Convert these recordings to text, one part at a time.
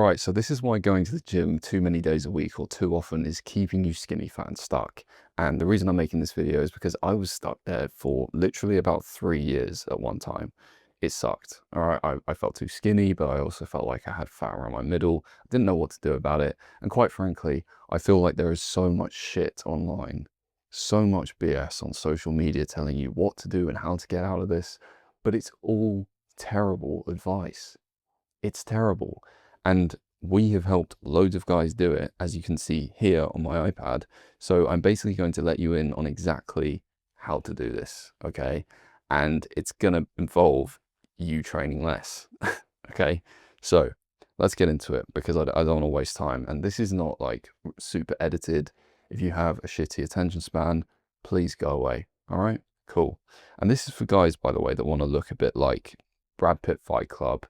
Right, so this is why going to the gym too many days a week or too often is keeping you skinny, fat, and stuck. And the reason I'm making this video is because I was stuck there for literally about 3 years at one time. It sucked. All right, I felt too skinny, but I also felt like I had fat around my middle. I didn't know what to do about it. And quite frankly, I feel like there is so much shit online, so much BS on social media telling you what to do and how to get out of this, but it's all terrible advice. It's terrible. And we have helped loads of guys do it, as you can see here on my iPad. So I'm basically going to let you in on exactly how to do this, okay? And it's going to involve you training less, okay? So let's get into it because I don't want to waste time. And this is not like super edited. If you have a shitty attention span, please go away, all right? Cool. And this is for guys, by the way, that want to look a bit like Brad Pitt Fight Club,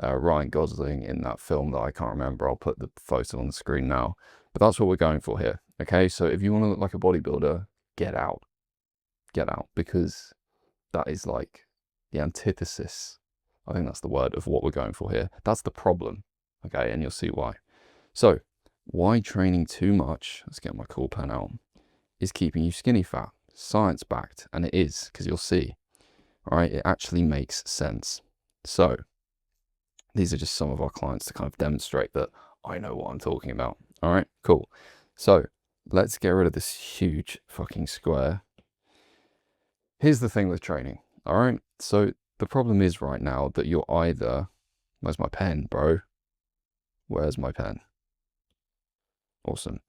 Ryan Gosling in that film that I can't remember. I'll put the photo on the screen now. But that's what we're going for here, okay? So if you want to look like a bodybuilder, get out. Get out, because that is like the antithesis, I think that's the word, of what we're going for here. That's the problem, okay? And you'll see why. So, why training too much, let's get my cool pen out, is keeping you skinny fat. Science-backed, and it is, because you'll see. All right, it actually makes sense. So, these are just some of our clients to kind of demonstrate that I know what I'm talking about. All right, cool. So let's get rid of this huge fucking square. Here's the thing with training. All right, so the problem is right now that you're either, where's my pen, bro? Where's my pen? Awesome.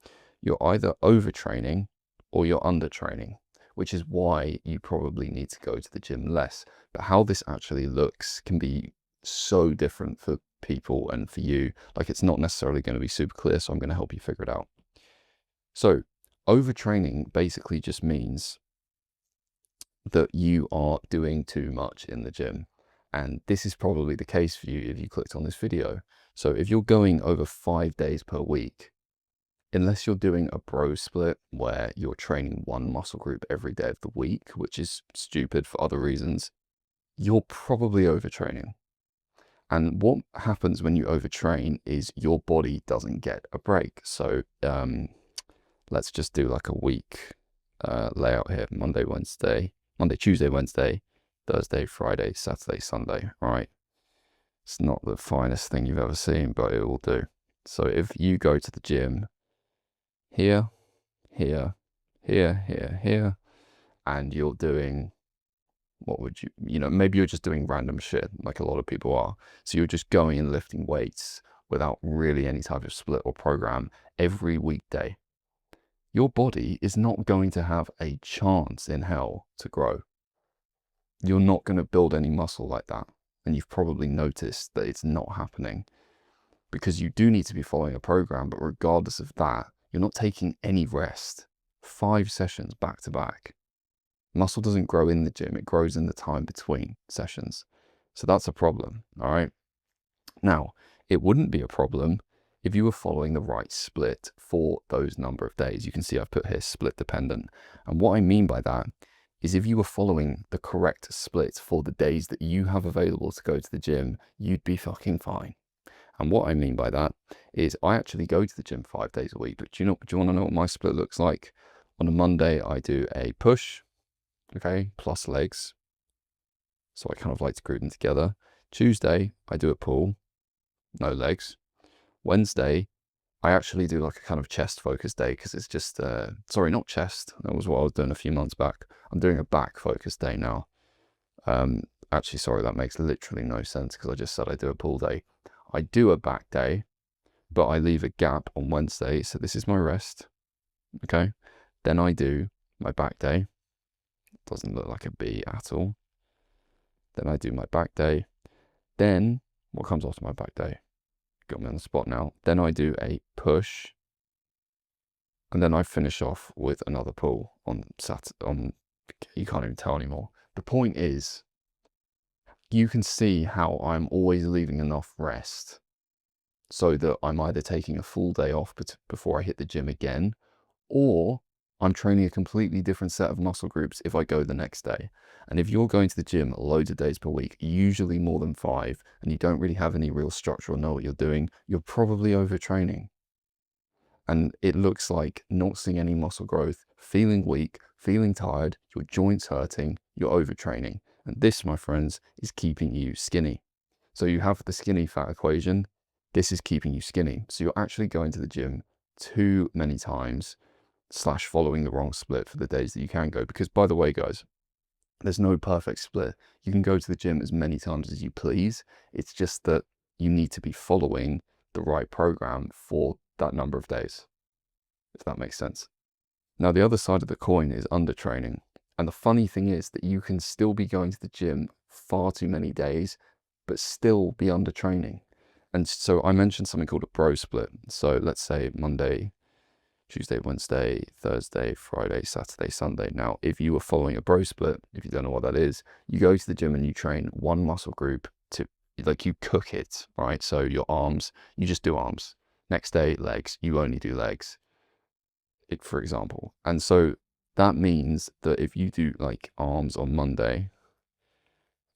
You're either overtraining or you're undertraining, which is why you probably need to go to the gym less. But how this actually looks can be so different for people and for you. Like, it's not necessarily going to be super clear, so I'm going to help you figure it out. So overtraining basically just means that you are doing too much in the gym. And this is probably the case for you if you clicked on this video. So if you're going over 5 days per week, unless you're doing a bro split where you're training one muscle group every day of the week, which is stupid for other reasons, you're probably overtraining. And what happens when you overtrain is your body doesn't get a break. So let's just do like a week layout here. Monday, Tuesday, Wednesday, Thursday, Friday, Saturday, Sunday, right? It's not the finest thing you've ever seen, but it will do. So if you go to the gym here, here, here, here, here, and you're doing, what would you know, maybe you're just doing random shit like a lot of people are. So you're just going and lifting weights without really any type of split or program every weekday. Your body is not going to have a chance in hell to grow. You're not going to build any muscle like that. And you've probably noticed that it's not happening because you do need to be following a program. But regardless of that, you're not taking any rest. 5 sessions back to back. Muscle doesn't grow in the gym, it grows in the time between sessions. So that's a problem, all right? Now, it wouldn't be a problem if you were following the right split for those number of days. You can see I've put here split dependent. And what I mean by that is if you were following the correct split for the days that you have available to go to the gym, you'd be fucking fine. And what I mean by that is I actually go to the gym 5 days a week, but do you want to know what my split looks like? On a Monday, I do a push, okay, plus legs. So I kind of like to group them together. Tuesday, I do a pull, no legs. Wednesday, I actually do like a kind of chest focused day because it's just, sorry, not chest. That was what I was doing a few months back. I'm doing a back focused day now. Actually, sorry, that makes literally no sense because I just said I do a pull day. I do a back day, but I leave a gap on Wednesday. So this is my rest, okay? Then I do my back day. Doesn't look like a B at all. Then I do my back day. Then, what comes after my back day? Got me on the spot now. Then I do a push. And then I finish off with another pull on Saturday. You can't even tell anymore. The point is, you can see how I'm always leaving enough rest so that I'm either taking a full day off before I hit the gym again, or I'm training a completely different set of muscle groups if I go the next day. And if you're going to the gym loads of days per week, usually more than 5, and you don't really have any real structure or know what you're doing, you're probably overtraining. And it looks like not seeing any muscle growth, feeling weak, feeling tired, your joints hurting, you're overtraining. And this, my friends, is keeping you skinny. So you have the skinny fat equation. This is keeping you skinny. So you're actually going to the gym too many times / following the wrong split for the days that you can go. Because by the way, guys, there's no perfect split. You can go to the gym as many times as you please. It's just that you need to be following the right program for that number of days, if that makes sense. Now, the other side of the coin is undertraining. And the funny thing is that you can still be going to the gym far too many days, but still be undertraining. And so I mentioned something called a bro split. So let's say Monday, Tuesday, Wednesday, Thursday, Friday, Saturday, Sunday. Now, if you were following a bro split, if you don't know what that is, you go to the gym and you train one muscle group to, like, you cook it, right? So your arms, you just do arms. Next day, legs, you only do legs, for example. And so that means that if you do like arms on Monday,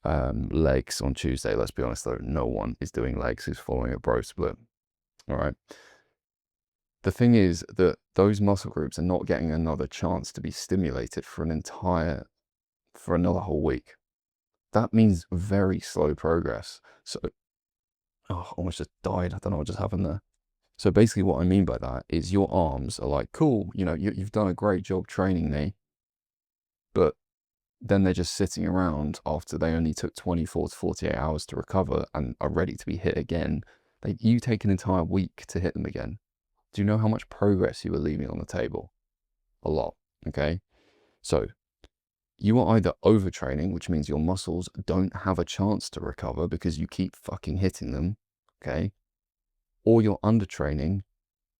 legs on Tuesday, let's be honest though, no one is doing legs who's following a bro split. All right. The thing is that those muscle groups are not getting another chance to be stimulated for another whole week. That means very slow progress. So, almost just died. I don't know what just happened there. So basically what I mean by that is your arms are like, cool, you've done a great job training me, but then they're just sitting around after they only took 24 to 48 hours to recover and are ready to be hit again. You take an entire week to hit them again. Do you know how much progress you were leaving on the table? A lot, okay? So you are either overtraining, which means your muscles don't have a chance to recover because you keep fucking hitting them, okay? Or you're undertraining,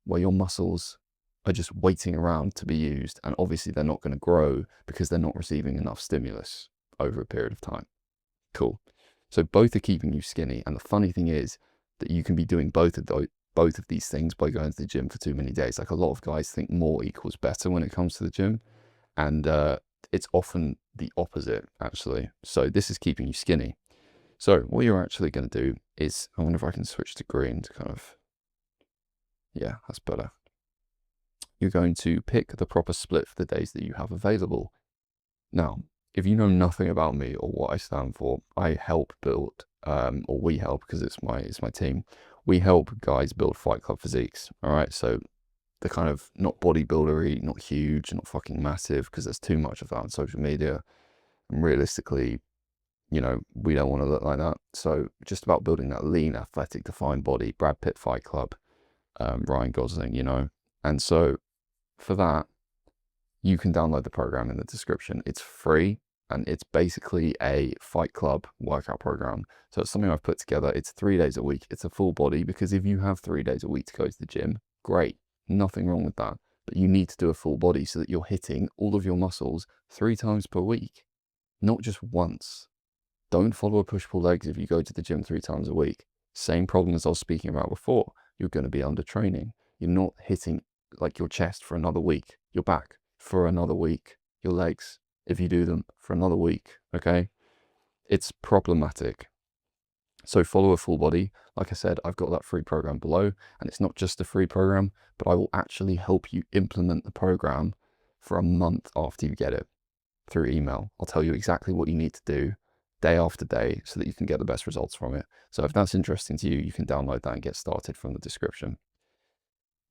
where your muscles are just waiting around to be used, and obviously they're not going to grow because they're not receiving enough stimulus over a period of time. Cool. So both are keeping you skinny, and the funny thing is that you can be doing both of these things by going to the gym for too many days. Like, a lot of guys think more equals better when it comes to the gym, and it's often the opposite, actually. So this is keeping you skinny. So what you're actually going to do is, I wonder if I can switch to green to kind of, yeah, that's better. You're going to pick the proper split for the days that you have available. Now, if you know nothing about me or what I stand for, I help build, or we help, because it's my team. We help guys build Fight Club physiques. All right, so the kind of not bodybuildery, not huge, not fucking massive, because there's too much of that on social media. And realistically, we don't want to look like that. So just about building that lean, athletic, defined body. Brad Pitt Fight Club, Ryan Gosling, And so for that, you can download the program in the description. It's free, and it's basically a Fight Club workout program. So it's something I've put together. It's 3 days a week. It's a full body, because if you have 3 days a week to go to the gym, great, nothing wrong with that. But you need to do a full body so that you're hitting all of your muscles 3 times per week, not just once. Don't follow a push-pull legs if you go to the gym 3 times a week. Same problem as I was speaking about before. You're going to be undertraining. You're not hitting like your chest for another week, your back for another week, your legs, if you do them, for another week, okay? It's problematic. So follow a full body. Like I said, I've got that free program below, and it's not just a free program, but I will actually help you implement the program for a month after you get it through email. I'll tell you exactly what you need to do day after day so that you can get the best results from it. So if that's interesting to you, you can download that and get started from the description.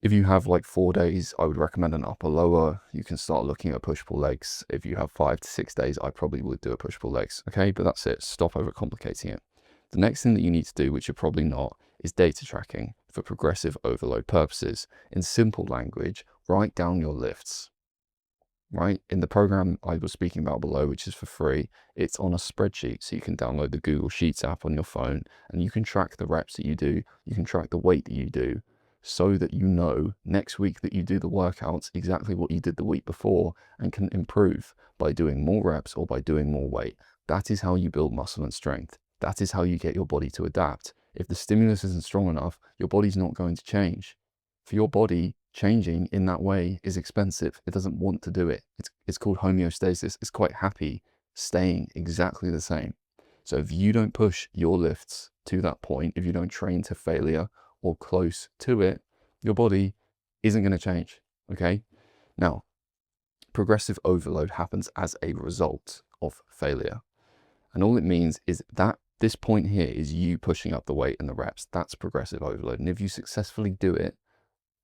If you have like 4 days, I would recommend an upper lower. You can start looking at push-pull legs. If you have 5 to 6 days, I probably would do a push-pull legs. Okay, but that's it. Stop overcomplicating it. The next thing that you need to do, which you're probably not, is data tracking for progressive overload purposes. In simple language, write down your lifts. Right? In the program I was speaking about below, which is for free, it's on a spreadsheet. So you can download the Google Sheets app on your phone, and you can track the reps that you do. You can track the weight that you do, so that you know next week that you do the workouts exactly what you did the week before, and can improve by doing more reps or by doing more weight. That is how you build muscle and strength. That is how you get your body to adapt. If the stimulus isn't strong enough, your body's not going to change. For your body, changing in that way is expensive. It doesn't want to do it. It's called homeostasis. It's quite happy staying exactly the same. So if you don't push your lifts to that point, if you don't train to failure or close to it, your body isn't going to change, okay? Now, progressive overload happens as a result of failure. And all it means is that this point here is you pushing up the weight and the reps. That's progressive overload. And if you successfully do it,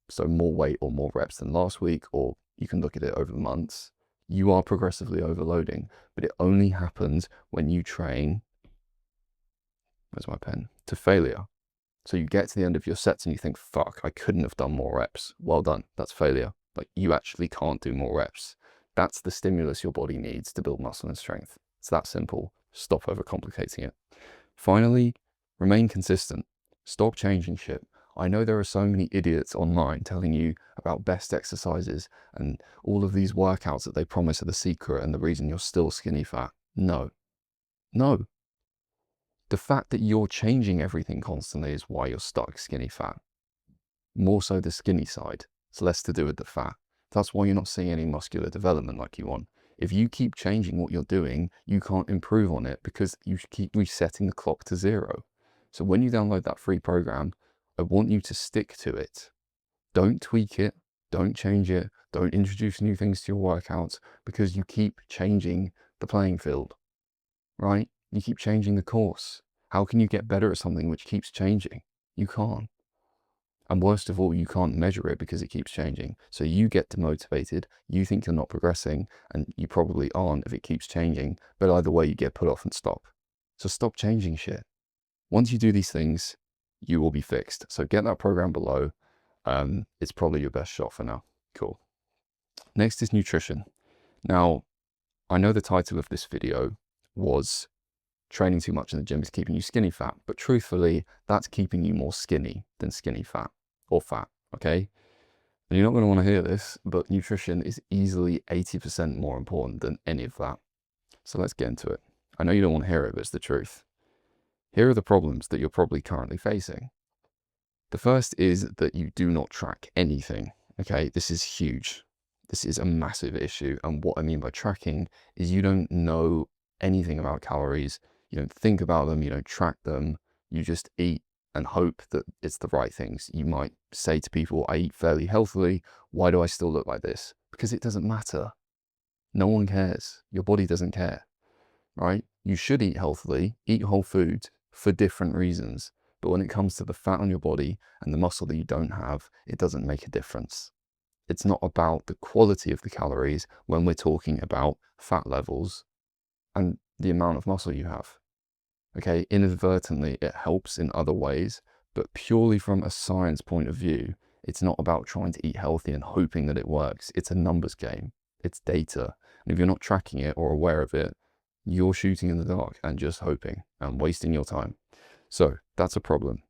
so more weight or more reps than last week, or you can look at it over the months, you are progressively overloading. But it only happens when you train, where's my pen, to failure. So you get to the end of your sets and you think, fuck, I couldn't have done more reps. Well done, that's failure. Like, you actually can't do more reps. That's the stimulus your body needs to build muscle and strength. It's that simple. Stop overcomplicating it. Finally, remain consistent. Stop changing shit. I know there are so many idiots online telling you about best exercises and all of these workouts that they promise are the secret and the reason you're still skinny fat. No. No. The fact that you're changing everything constantly is why you're stuck skinny fat. More so the skinny side. It's less to do with the fat. That's why you're not seeing any muscular development like you want. If you keep changing what you're doing, you can't improve on it because you keep resetting the clock to 0. So when you download that free program, I want you to stick to it. Don't tweak it. Don't change it. Don't introduce new things to your workouts because you keep changing the playing field, right? You keep changing the course. How can you get better at something which keeps changing? You can't. And worst of all, you can't measure it because it keeps changing. So you get demotivated, you think you're not progressing, and you probably aren't if it keeps changing, but either way you get put off and stop. So stop changing shit. Once you do these things, you will be fixed. So get that program below. It's probably your best shot for now. Cool. Next is nutrition. Now, I know the title of this video was training too much in the gym is keeping you skinny fat, but truthfully, that's keeping you more skinny than skinny fat or fat, okay? And you're not going to want to hear this, but nutrition is easily 80% more important than any of that. So let's get into it. I know you don't want to hear it, but it's the truth. Here are the problems that you're probably currently facing. The first is that you do not track anything, okay? This is huge. This is a massive issue. And what I mean by tracking is you don't know anything about calories. You don't think about them, you don't track them, you just eat and hope that it's the right things. You might say to people, I eat fairly healthily, why do I still look like this? Because it doesn't matter. No one cares. Your body doesn't care, right? You should eat healthily, eat whole food for different reasons. But when it comes to the fat on your body and the muscle that you don't have, it doesn't make a difference. It's not about the quality of the calories when we're talking about fat levels and the amount of muscle you have. Okay, inadvertently, it helps in other ways, but purely from a science point of view, it's not about trying to eat healthy and hoping that it works. It's a numbers game. It's data. And if you're not tracking it or aware of it, you're shooting in the dark and just hoping and wasting your time. So that's a problem.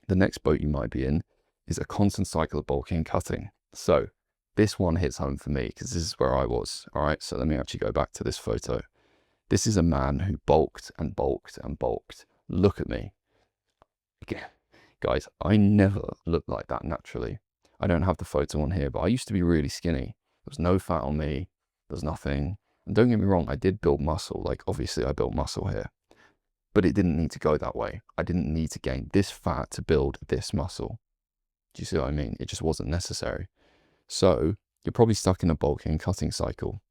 The next boat you might be in is a constant cycle of bulking and cutting. So this one hits home for me because this is where I was. All right, so let me actually go back to this photo. This is a man who bulked and bulked and bulked. Look at me. Again, guys, I never looked like that naturally. I don't have the photo on here, but I used to be really skinny. There was no fat on me. There's nothing. And don't get me wrong, I did build muscle. Like, obviously I built muscle here, but it didn't need to go that way. I didn't need to gain this fat to build this muscle. Do you see what I mean? It just wasn't necessary. So you're probably stuck in a bulking and cutting cycle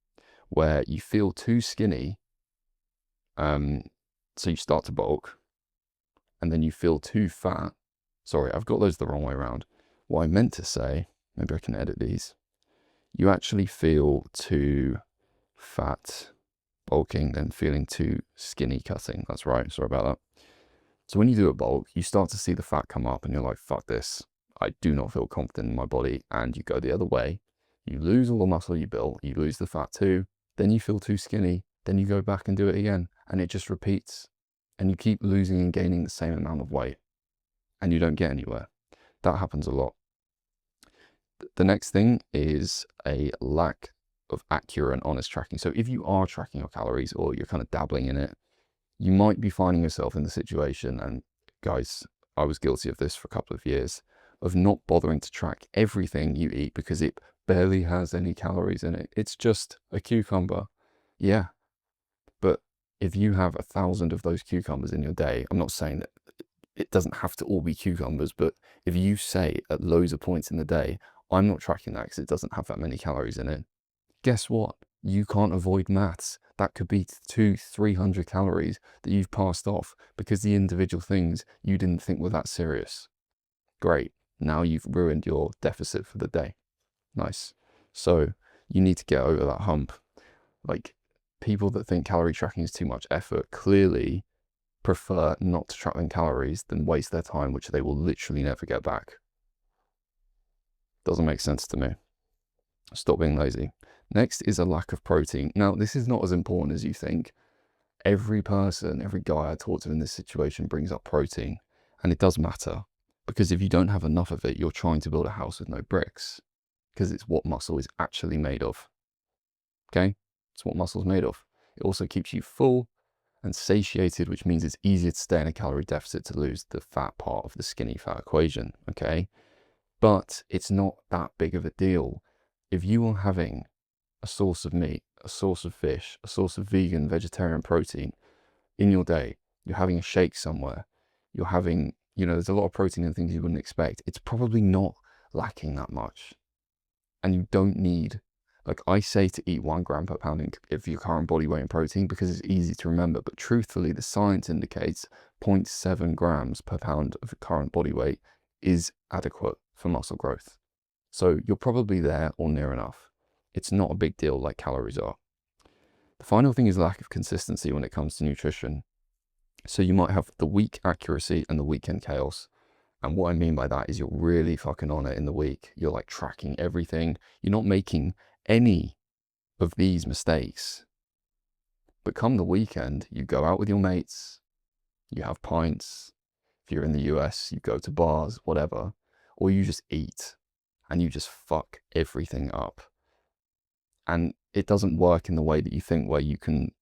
where you feel too skinny. So you start to bulk and then you feel too fat. Sorry, I've got those the wrong way around. What I meant to say, maybe I can edit these. You actually feel too fat bulking, then feeling too skinny cutting. That's right, sorry about that. So when you do a bulk, you start to see the fat come up and you're like, fuck this. I do not feel confident in my body. And you go the other way. You lose all the muscle you built, you lose the fat too. Then you feel too skinny. Then you go back and do it again. And it just repeats. And you keep losing and gaining the same amount of weight. And you don't get anywhere. That happens a lot. The next thing is a lack of accurate and honest tracking. So if you are tracking your calories or you're kind of dabbling in it, you might be finding yourself in the situation, and guys, I was guilty of this for a couple of years, of not bothering to track everything you eat because it barely has any calories in it. It's just a cucumber. Yeah, but if you have 1,000 of those cucumbers in your day, I'm not saying that it doesn't have to all be cucumbers, but if you say at loads of points in the day, I'm not tracking that because it doesn't have that many calories in it, guess what? You can't avoid maths. That could be 200-300 calories that you've passed off because the individual things you didn't think were that serious. Great. Now you've ruined your deficit for the day. Nice. So you need to get over that hump. Like, people that think calorie tracking is too much effort clearly prefer not to track their calories than waste their time, which they will literally never get back. Doesn't make sense to me. Stop being lazy. Next is a lack of protein. Now, this is not as important as you think. Every person, every guy I talk to in this situation brings up protein, and it does matter because if you don't have enough of it, you're trying to build a house with no bricks because it's what muscle is actually made of. Okay? It's what muscle is made of. It also keeps you full and satiated, which means it's easier to stay in a calorie deficit to lose the fat part of the skinny fat equation. Okay? But it's not that big of a deal. If you are having a source of meat, a source of fish, a source of vegan, vegetarian protein in your day, you're having a shake somewhere, you're having, there's a lot of protein in things you wouldn't expect. It's probably not lacking that much. And you don't need, like I say, to eat 1 gram per pound of your current body weight in protein because it's easy to remember. But truthfully, the science indicates 0.7 grams per pound of current body weight is adequate for muscle growth. So you're probably there or near enough. It's not a big deal like calories are. The final thing is lack of consistency when it comes to nutrition. So you might have the week accuracy and the weekend chaos. And what I mean by that is you're really fucking on it in the week. You're like tracking everything. You're not making any of these mistakes. But come the weekend, you go out with your mates, you have pints. If you're in the US, you go to bars, whatever. Or you just eat and you just fuck everything up. And it doesn't work in the way that you think, where you can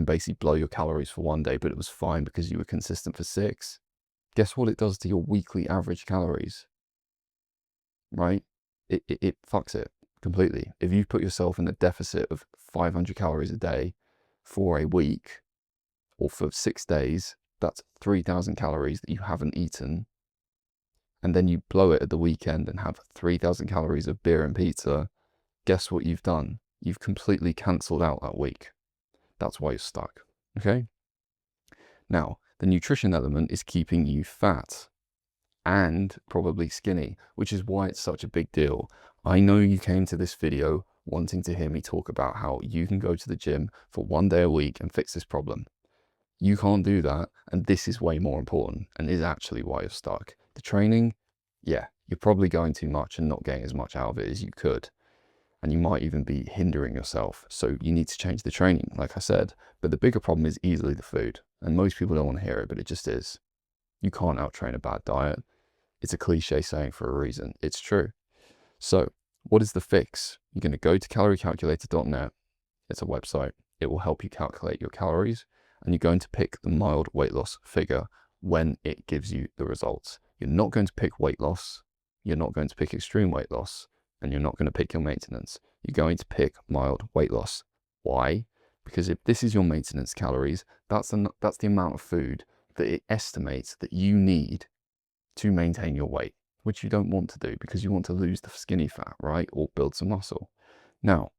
basically blow your calories for one day, but it was fine because you were consistent for 6. Guess what it does to your weekly average calories, right? It fucks it completely. If you put yourself in a deficit of 500 calories a day for a week or for 6 days, that's 3,000 calories that you haven't eaten. And then you blow it at the weekend and have 3,000 calories of beer and pizza. Guess what you've done? You've completely cancelled out that week. That's why you're stuck, okay? Now, the nutrition element is keeping you fat and probably skinny, which is why it's such a big deal. I know you came to this video wanting to hear me talk about how you can go to the gym for 1 day a week and fix this problem. You can't do that, and this is way more important and is actually why you're stuck. The training, yeah, you're probably going too much and not getting as much out of it as you could. And you might even be hindering yourself. So you need to change the training, like I said. But the bigger problem is easily the food. And most people don't want to hear it, but it just is. You can't out-train a bad diet. It's a cliche saying for a reason. It's true. So what is the fix? You're going to go to caloriecalculator.net. It's a website. It will help you calculate your calories. And you're going to pick the mild weight loss figure when it gives you the results. You're not going to pick weight loss. You're not going to pick extreme weight loss. And you're not going to pick your maintenance. You're going to pick mild weight loss. Why? Because if this is your maintenance calories, that's the amount of food that it estimates that you need to maintain your weight, which you don't want to do because you want to lose the skinny fat, right? Or build some muscle. Now,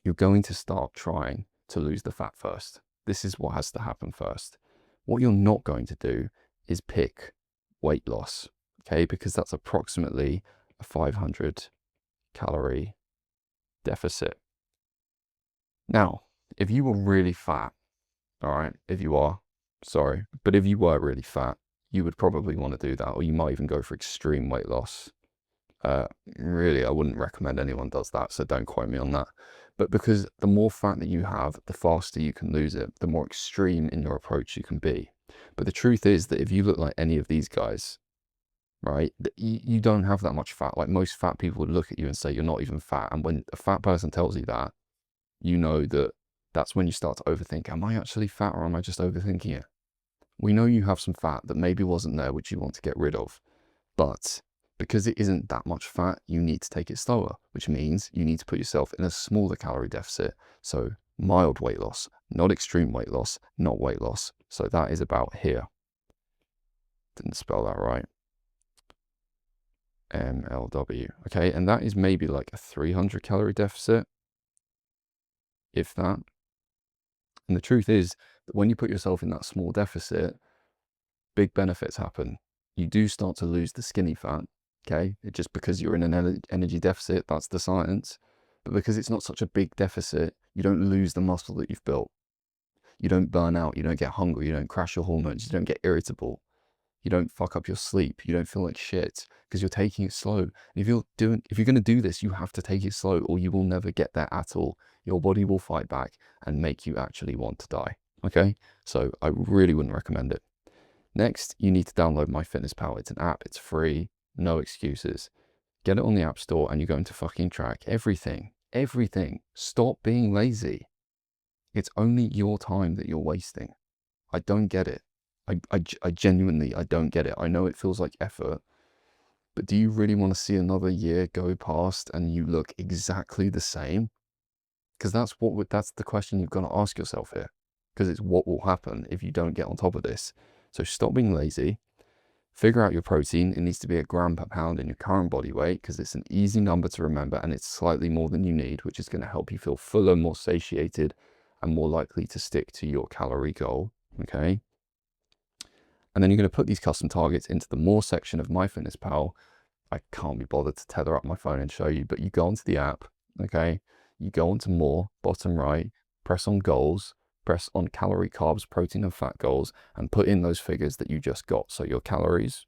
you're going to start trying to lose the fat first. This is what has to happen first. What you're not going to do is pick weight loss, okay? Because that's approximately a 500 calorie deficit. Now, if you were really fat, all right, if you are, sorry, but if you were really fat, you would probably want to do that, or you might even go for extreme weight loss. Really, I wouldn't recommend anyone does that, so don't quote me on that. But because the more fat that you have, the faster you can lose it, the more extreme in your approach you can be. But the truth is that if you look like any of these guys, right, you don't have that much fat. Like most fat people would look at you and say you're not even fat. And when a fat person tells you that, you know that that's when you start to overthink. Am I actually fat or am I just overthinking it? We know you have some fat that maybe wasn't there, which you want to get rid of. But Because it isn't that much fat, you need to take it slower, which means you need to put yourself in a smaller calorie deficit. So mild weight loss, not extreme weight loss, not weight loss. So that is about here. Didn't spell that right. MLW. Okay, and that is maybe like a 300 calorie deficit, if that. And the truth is that when you put yourself in that small deficit, big benefits happen. You do start to lose the skinny fat, okay? Just because you're in an energy deficit, that's the science. But because it's not such a big deficit, you don't lose the muscle that you've built. You don't burn out, you don't get hungry, you don't crash your hormones, you don't get irritable. You don't fuck up your sleep. You don't feel like shit because you're taking it slow. And if you're going to do this, you have to take it slow or you will never get there at all. Your body will fight back and make you actually want to die. Okay. So I really wouldn't recommend it. Next, you need to download MyFitnessPal. It's an app. It's free. No excuses. Get it on the App Store and you're going to fucking track everything. Everything. Stop being lazy. It's only your time that you're wasting. I don't get it. I genuinely, I don't get it. I know it feels like effort, but do you really want to see another year go past and you look exactly the same? Because that's the question you've got to ask yourself here, because it's what will happen if you don't get on top of this. So stop being lazy, figure out your protein. It needs to be a gram per pound in your current body weight because it's an easy number to remember and it's slightly more than you need, which is going to help you feel fuller, more satiated, and more likely to stick to your calorie goal. Okay. And then you're going to put these custom targets into the More section of MyFitnessPal. I can't be bothered to tether up my phone and show you, but you go onto the app, okay? You go onto More, bottom right, press on goals, press on calorie, carbs, protein, and fat goals, and put in those figures that you just got. So your calories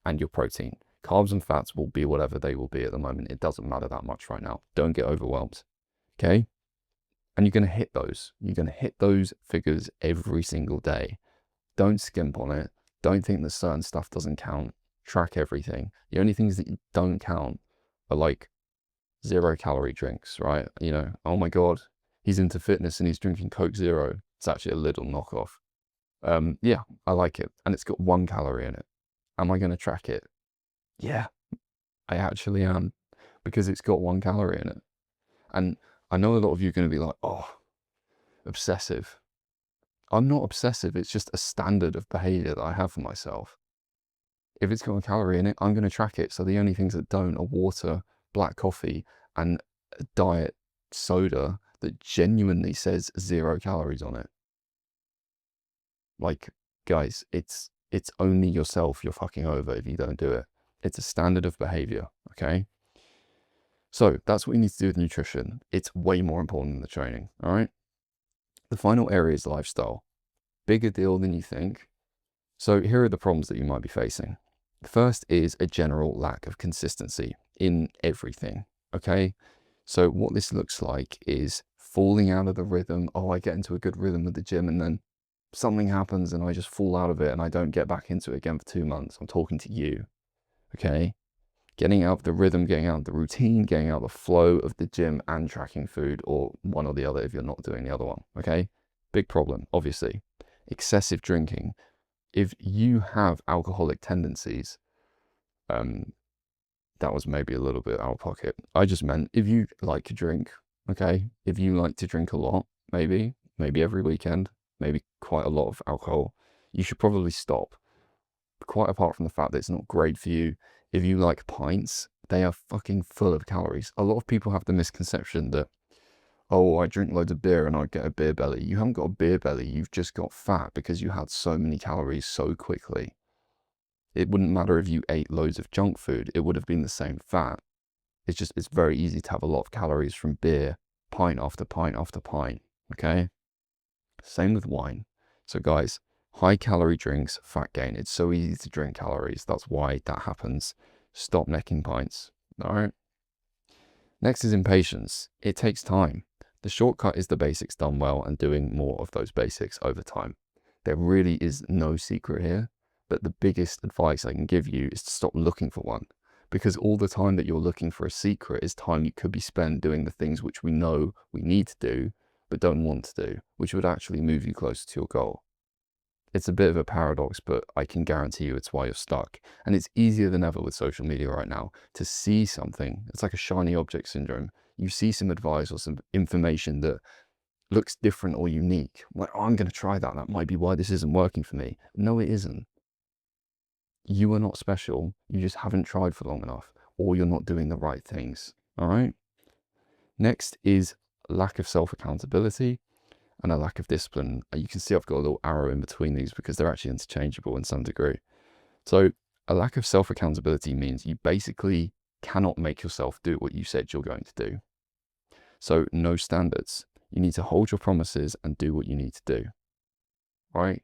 and your protein. Carbs and fats will be whatever they will be at the moment. It doesn't matter that much right now. Don't get overwhelmed, okay? And you're going to hit those. You're going to hit those figures every single day. Don't skimp on it. Don't think that certain stuff doesn't count. Track everything. The only things that you don't count are like 0-calorie drinks, right? You know, oh my God, he's into fitness and he's drinking Coke Zero. It's actually a little knockoff. Yeah, I like it. And it's got 1 calorie in it. Am I going to track it? Yeah, I actually am, because it's got 1 calorie in it. And I know a lot of you are going to be like, oh, obsessive. I'm not obsessive. It's just a standard of behavior that I have for myself. If it's got a calorie in it, I'm going to track it. So the only things that don't are water, black coffee, and a diet soda that genuinely says 0 calories on it. Like, guys, it's only yourself you're fucking over if you don't do it. It's a standard of behavior, okay? So that's what you need to do with nutrition. It's way more important than the training, all right? The final area is lifestyle. Bigger deal than you think. So here are the problems that you might be facing. The first is a general lack of consistency in everything, okay? So what this looks like is falling out of the rhythm. Oh, I get into a good rhythm with the gym and then something happens and I just fall out of it and I don't get back into it again for 2 months. I'm talking to you, okay? Getting out of the rhythm, getting out of the routine, getting out of the flow of the gym and tracking food, or one or the other if you're not doing the other one, okay? Big problem, obviously. Excessive drinking. If you have alcoholic tendencies, that was maybe a little bit out of pocket. I just meant if you like to drink, okay? If you like to drink a lot, maybe every weekend, maybe quite a lot of alcohol, you should probably stop. Quite apart from the fact that it's not great for you. If you like pints, they are fucking full of calories. A lot of people have the misconception that, oh, I drink loads of beer and I get a beer belly. You haven't got a beer belly, you've just got fat because you had so many calories so quickly. It wouldn't matter if you ate loads of junk food, it would have been the same fat. It's very easy to have a lot of calories from beer, pint after pint after pint, okay? Same with wine. So guys, high calorie drinks, fat gain. It's so easy to drink calories. That's why that happens. Stop necking pints, all right? Next is impatience. It takes time. The shortcut is the basics done well and doing more of those basics over time. There really is no secret here, but the biggest advice I can give you is to stop looking for one, because all the time that you're looking for a secret is time you could be spent doing the things which we know we need to do, but don't want to do, which would actually move you closer to your goal. It's a bit of a paradox, but I can guarantee you it's why you're stuck. And it's easier than ever with social media right now to see something. It's like a shiny object syndrome. You see some advice or some information that looks different or unique. Like, oh, I'm going to try that. That might be why this isn't working for me. No, it isn't. You are not special. You just haven't tried for long enough, or you're not doing the right things. All right. Next is lack of self-accountability and a lack of discipline. You can see I've got a little arrow in between these because they're actually interchangeable in some degree. So a lack of self-accountability means you basically cannot make yourself do what you said you're going to do. So no standards. You need to hold your promises and do what you need to do. Right?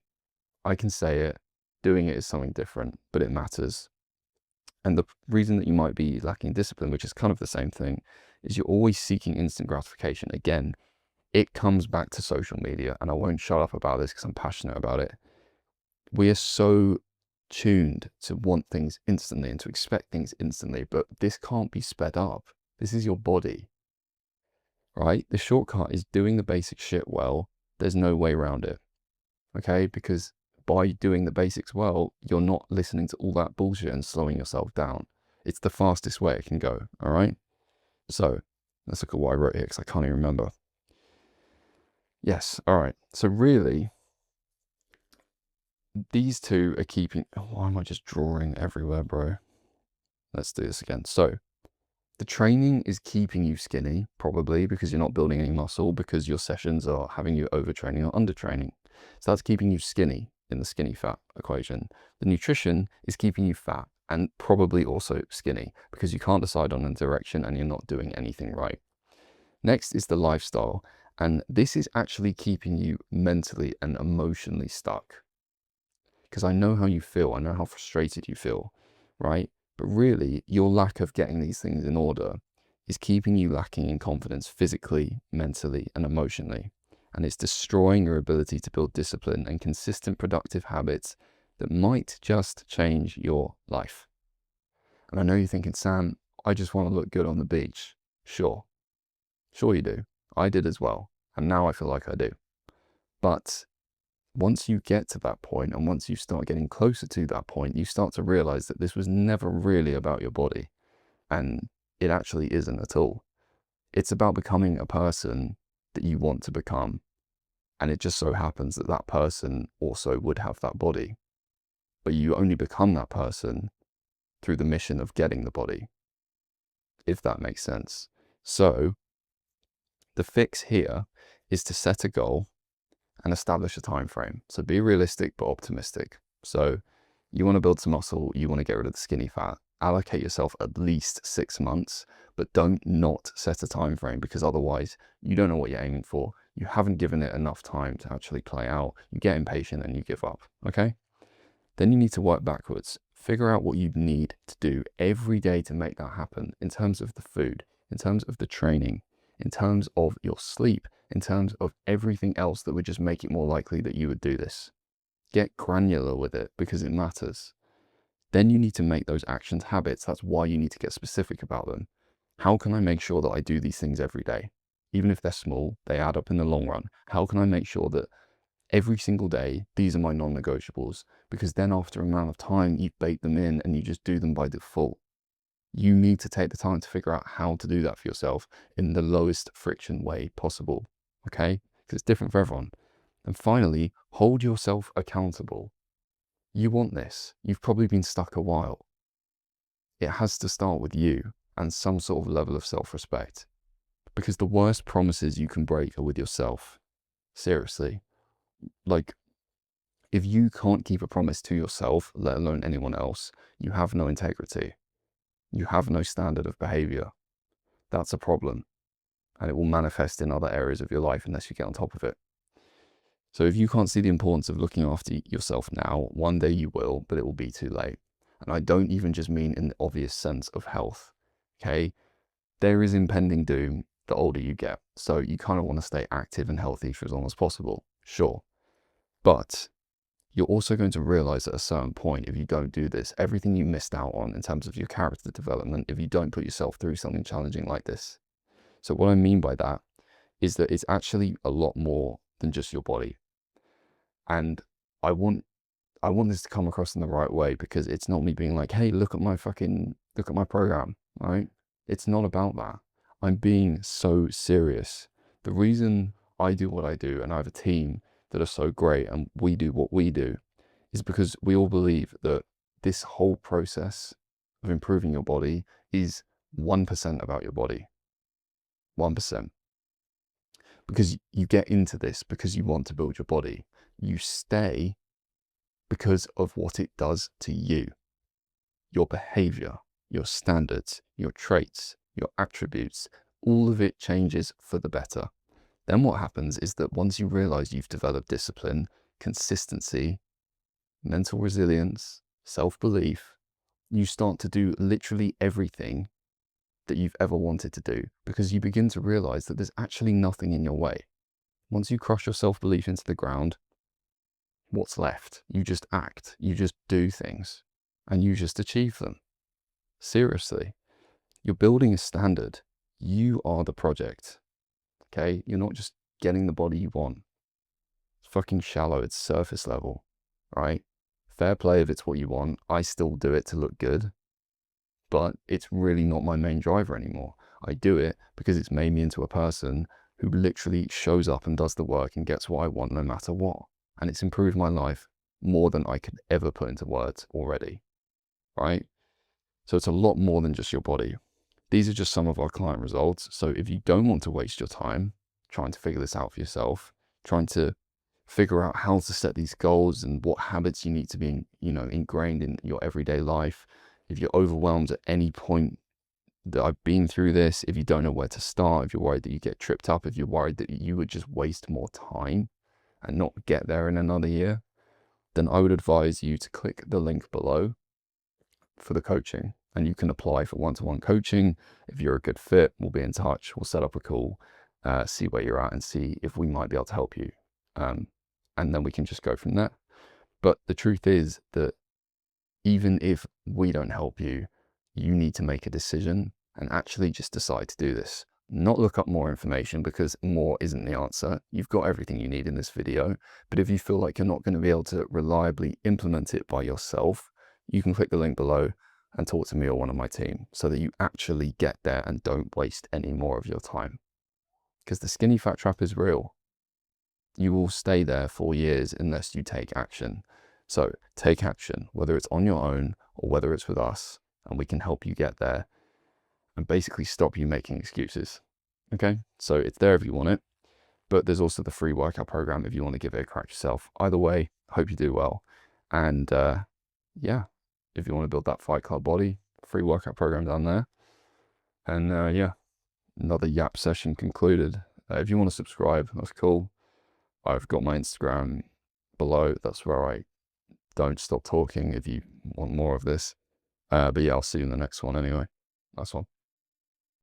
I can say it. Doing it is something different, but it matters. And the reason that you might be lacking discipline, which is kind of the same thing, is you're always seeking instant gratification. Again, it comes back to social media, and I won't shut up about this because I'm passionate about it. We are so tuned to want things instantly and to expect things instantly, but this can't be sped up. This is your body, right? The shortcut is doing the basic shit well. There's no way around it, okay? Because by doing the basics well, you're not listening to all that bullshit and slowing yourself down. It's the fastest way it can go, all right? So let's look at what I wrote here because I can't even remember. Yes, all right. So really, these two are keeping... Oh, why am I just drawing everywhere, bro? Let's do this again. So the training is keeping you skinny, probably because you're not building any muscle, because your sessions are having you overtraining or undertraining. So that's keeping you skinny in the skinny fat equation. The nutrition is keeping you fat and probably also skinny because you can't decide on a direction and you're not doing anything right. Next is the lifestyle. And this is actually keeping you mentally and emotionally stuck. Because I know how you feel. I know how frustrated you feel, right? But really, your lack of getting these things in order is keeping you lacking in confidence physically, mentally, and emotionally. And it's destroying your ability to build discipline and consistent productive habits that might just change your life. And I know you're thinking, Sam, I just want to look good on the beach. Sure. Sure you do. I did as well. And now I feel like I do. But once you get to that point, and once you start getting closer to that point, you start to realize that this was never really about your body. And it actually isn't at all. It's about becoming a person that you want to become. And it just so happens that that person also would have that body. But you only become that person through the mission of getting the body, if that makes sense. So the fix here is to set a goal and establish a time frame. So be realistic but optimistic. So you want to build some muscle, you want to get rid of the skinny fat. Allocate yourself at least 6 months, but don't not set a time frame, because otherwise you don't know what you're aiming for. You haven't given it enough time to actually play out. You get impatient and you give up, okay? Then you need to work backwards. Figure out what you need to do every day to make that happen, in terms of the food, in terms of the training, in terms of your sleep, in terms of everything else that would just make it more likely that you would do this. Get granular with it because it matters. Then you need to make those actions habits. That's why you need to get specific about them. How can I make sure that I do these things every day? Even if they're small, they add up in the long run. How can I make sure that every single day, these are my non-negotiables? Because then after an amount of time, you bake them in and you just do them by default. You need to take the time to figure out how to do that for yourself in the lowest friction way possible, okay? Because it's different for everyone. And finally, hold yourself accountable. You want this. You've probably been stuck a while. It has to start with you and some sort of level of self-respect. Because the worst promises you can break are with yourself. Seriously. Like, if you can't keep a promise to yourself, let alone anyone else, you have no integrity. You have no standard of behavior. That's a problem. And it will manifest in other areas of your life unless you get on top of it. So if you can't see the importance of looking after yourself now, one day you will, but it will be too late. And I don't even just mean in the obvious sense of health, okay? There is impending doom the older you get. So you kind of want to stay active and healthy for as long as possible, sure. But you're also going to realize at a certain point, if you don't do this, everything you missed out on in terms of your character development, if you don't put yourself through something challenging like this. So what I mean by that is that it's actually a lot more than just your body. And I want this to come across in the right way, because it's not me being like, hey, look at my program, right? It's not about that. I'm being so serious. The reason I do what I do and I have a team that are so great and we do what we do is because we all believe that this whole process of improving your body is 1% about your body. 1%. Because you get into this because you want to build your body. You stay because of what it does to you, your behavior, your standards, your traits, your attributes. All of it changes for the better. Then what happens is that once you realize you've developed discipline, consistency, mental resilience, self-belief, you start to do literally everything that you've ever wanted to do, because you begin to realize that there's actually nothing in your way. Once you crush your self-belief into the ground, what's left? You just act, you just do things, and you just achieve them. Seriously, you're building a standard. You are the project, okay? You're not just getting the body you want. It's fucking shallow, it's surface level, right? Fair play if it's what you want. I still do it to look good, but it's really not my main driver anymore. I do it because it's made me into a person who literally shows up and does the work and gets what I want no matter what. And it's improved my life more than I could ever put into words already, right? So it's a lot more than just your body. These are just some of our client results. So if you don't want to waste your time trying to figure this out for yourself, trying to figure out how to set these goals and what habits you need to be, ingrained in your everyday life, if you're overwhelmed at any point that I've been through this, if you don't know where to start, if you're worried that you get tripped up, if you're worried that you would just waste more time and not get there in another year, then I would advise you to click the link below for the coaching, and you can apply for one-to-one coaching. If you're a good fit, we'll be in touch. We'll set up a call, see where you're at and see if we might be able to help you. And then we can just go from there. But the truth is that even if we don't help you, you need to make a decision and actually just decide to do this. Not look up more information, because more isn't the answer. You've got everything you need in this video. But if you feel like you're not going to be able to reliably implement it by yourself, you can click the link below and talk to me or one of my team so that you actually get there and don't waste any more of your time. Because the skinny fat trap is real. You will stay there for years unless you take action. So take action, whether it's on your own or whether it's with us, and we can help you get there and basically stop you making excuses. Okay, so it's there if you want it, but there's also the free workout program if you want to give it a crack yourself. Either way, hope you do well. And yeah, if you want to build that Fight Club body, free workout program down there. And yeah, another yap session concluded. If you want to subscribe, that's cool. I've got my Instagram below. That's where I don't stop talking if you want more of this. But yeah, I'll see you in the next one anyway. Nice one.